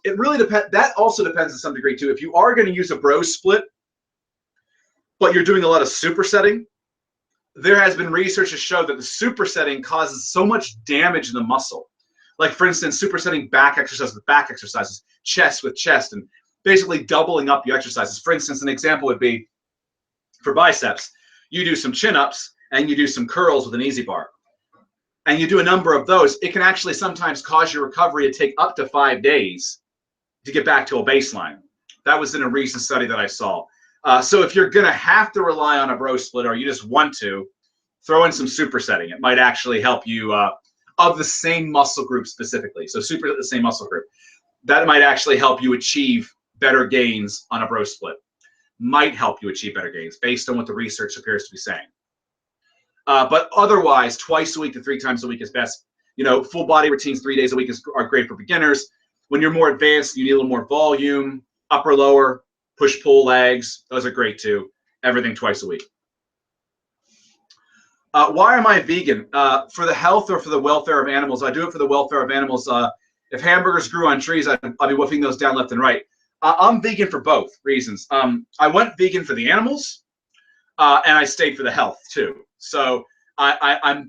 It really depends. That also depends to some degree too. If you are going to use a bro split, but you're doing a lot of supersetting, there has been research to show that the supersetting causes so much damage in the muscle. Like for instance, supersetting back exercises with back exercises, chest with chest, and basically doubling up your exercises. For instance, an example would be for biceps, you do some chin-ups and you do some curls with an easy bar. And you do a number of those, it can actually sometimes cause your recovery to take up to 5 days to get back to a baseline. That was in a recent study that I saw. So if you're going to have to rely on a bro split, or you just want to, throw in some supersetting. It might actually help you of the same muscle group specifically. So superset the same muscle group. That might actually help you achieve better gains on a bro split. Might help you achieve better gains based on what the research appears to be saying. But otherwise, twice a week to 3 times a week is best. You know, full body routines 3 days a week are great for beginners. When you're more advanced, you need a little more volume, upper, lower, push, pull legs. Those are great too. Everything twice a week. Why am I vegan? For the health or for the welfare of animals? I do it for the welfare of animals. If hamburgers grew on trees, I'd be woofing those down left and right. I'm vegan for both reasons. I went vegan for the animals, and I stayed for the health too. So I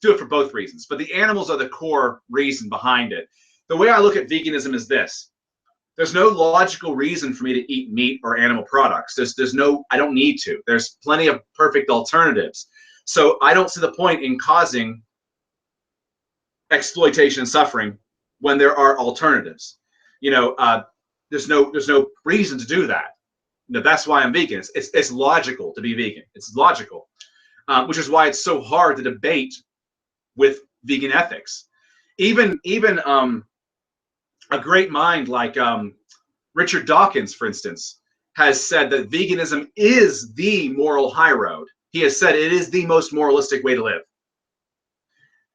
do it for both reasons. But the animals are the core reason behind it. The way I look at veganism is this. There's no logical reason for me to eat meat or animal products. There's no, I don't need to. There's plenty of perfect alternatives. So I don't see the point in causing exploitation and suffering when there are alternatives. You know, there's no reason to do that. You know, that's why I'm vegan. It's logical to be vegan. It's logical, which is why it's so hard to debate with vegan ethics. Even a great mind like Richard Dawkins, for instance, has said that veganism is the moral high road. He has said it is the most moralistic way to live,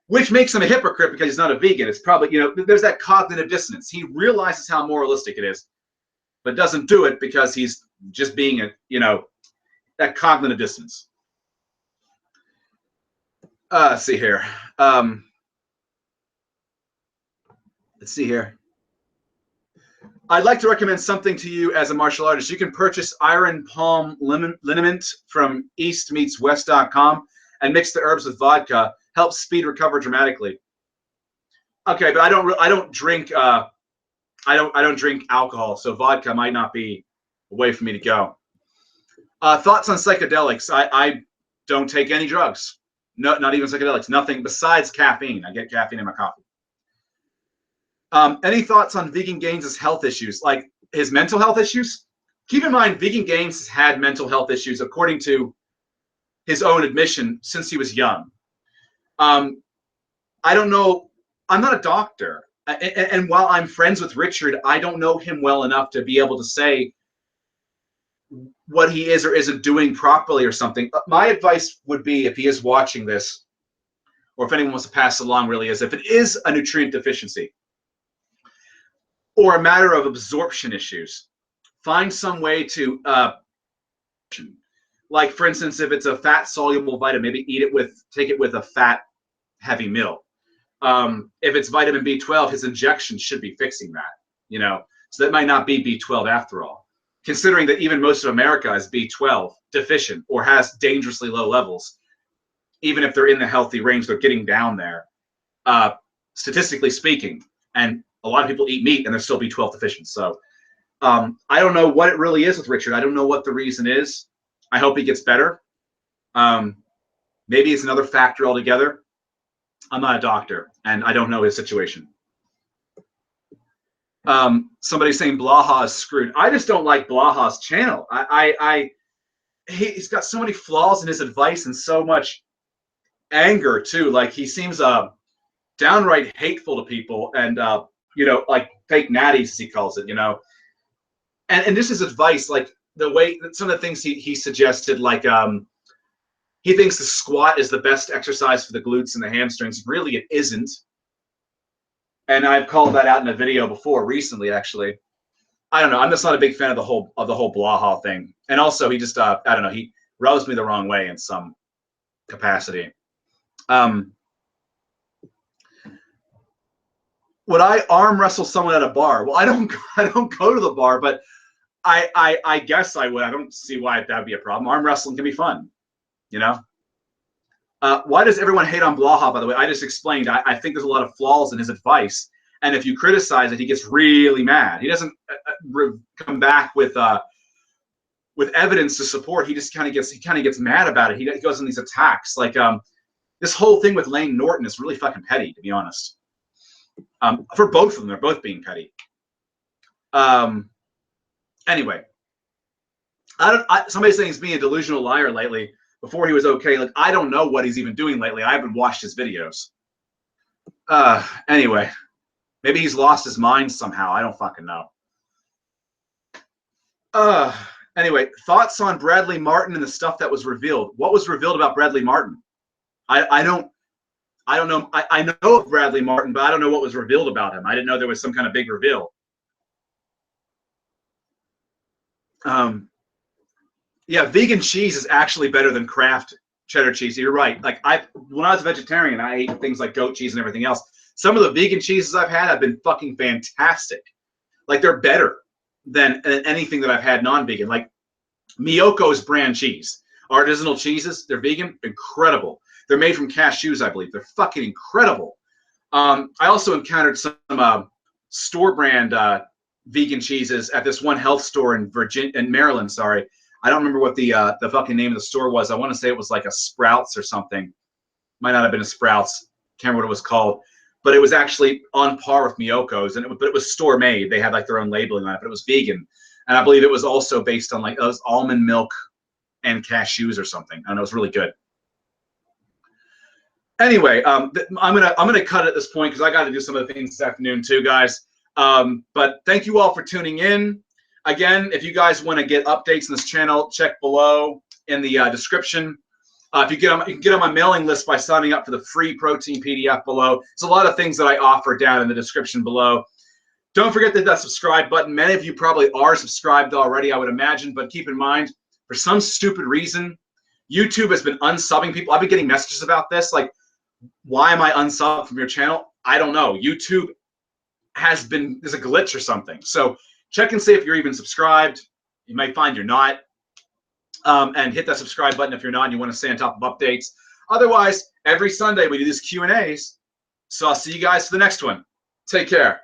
which makes him a hypocrite because he's not a vegan. It's probably, you know, there's that cognitive dissonance. He realizes how moralistic it is, but doesn't do it because he's just being a, you know, that cognitive dissonance. Let's see here. Let's see here. I'd like to recommend something to you as a martial artist. You can purchase Iron Palm liniment from eastmeetswest.com and mix the herbs with vodka. Helps speed recover dramatically. Okay, but I don't drink I don't drink alcohol, so vodka might not be a way for me to go. Thoughts on psychedelics? I don't take any drugs. No, not even psychedelics. Nothing besides caffeine. I get caffeine in my coffee. Any thoughts on Vegan Gaines' health issues, like his mental health issues? Keep in mind, Vegan Gaines has had mental health issues, according to his own admission, since he was young. I don't know. I'm not a doctor. And while I'm friends with Richard, I don't know him well enough to be able to say what he is or isn't doing properly or something. My advice would be, if he is watching this, or if anyone wants to pass it along, really, is if it is a nutrient deficiency, or a matter of absorption issues, find some way to, like for instance, if it's a fat soluble vitamin, maybe take it with a fat heavy meal. If it's vitamin B12, his injection should be fixing that, you know, so that might not be B12 after all, considering that even most of America is B12 deficient or has dangerously low levels. Even if they're in the healthy range, they're getting down there, statistically speaking. And a lot of people eat meat and they're still B12 deficient. So I don't know what it really is with Richard. I don't know what the reason is. I hope he gets better. Maybe it's another factor altogether. I'm not a doctor and I don't know his situation. Somebody's saying Blaha is screwed. I just don't like Blaha's channel. He's got so many flaws in his advice and so much anger too. Like he seems downright hateful to people and you know, like fake natties, as he calls it, you know. And this is advice, like the way that some of the things he suggested, like he thinks the squat is the best exercise for the glutes and the hamstrings. Really, it isn't. And I've called that out in a video before, recently, actually. I don't know. I'm just not a big fan of the whole Blaha thing. And also, he just I don't know. He rubs me the wrong way in some capacity. Would I arm wrestle someone at a bar? Well, I don't go to the bar, but I guess I would. I don't see why that would be a problem. Arm wrestling can be fun, you know. Why does everyone hate on Blaha, by the way? I just explained. I think there's a lot of flaws in his advice, and if you criticize it, he gets really mad. He doesn't come back with evidence to support. He just kind of gets mad about it. He goes in these attacks. Like this whole thing with Lane Norton is really fucking petty, to be honest. For both of them, they're both being petty. Anyway, somebody's saying he's being a delusional liar lately. Before he was okay. Like, I don't know what he's even doing lately. I haven't watched his videos. Anyway, maybe he's lost his mind somehow. I don't fucking know. Anyway, thoughts on Bradley Martin and the stuff that was revealed. What was revealed about Bradley Martin? I don't know. I know of Bradley Martin, but I don't know what was revealed about him. I didn't know there was some kind of big reveal. Yeah, vegan cheese is actually better than Kraft cheddar cheese. You're right. Like when I was a vegetarian, I ate things like goat cheese and everything else. Some of the vegan cheeses I've had have been fucking fantastic. Like they're better than anything that I've had non-vegan. Like Miyoko's brand cheese, artisanal cheeses, they're vegan, incredible. They're made from cashews, I believe. They're fucking incredible. I also encountered some store brand vegan cheeses at this one health store in Maryland. Sorry, I don't remember what the fucking name of the store was. I want to say it was like a Sprouts or something. Might not have been a Sprouts. Can't remember what it was called. But it was actually on par with Miyoko's, but it was store made. They had like their own labeling on it, but it was vegan, and I believe it was also based on like those almond milk and cashews or something. I don't know. It was really good. Anyway, I'm gonna cut at this point because I got to do some of the things this afternoon too, guys. But thank you all for tuning in. Again, if you guys want to get updates on this channel, check below in the description. If you can get on my mailing list by signing up for the free protein PDF below. There's a lot of things that I offer down in the description below. Don't forget that subscribe button. Many of you probably are subscribed already, I would imagine, but keep in mind, for some stupid reason, YouTube has been unsubbing people. I've been getting messages about this, like, why am I unsubbed from your channel? I don't know. YouTube there's a glitch or something. So check and see if you're even subscribed. You might find you're not. And hit that subscribe button if you're not and you want to stay on top of updates. Otherwise, every Sunday we do these Q&As. So I'll see you guys for the next one. Take care.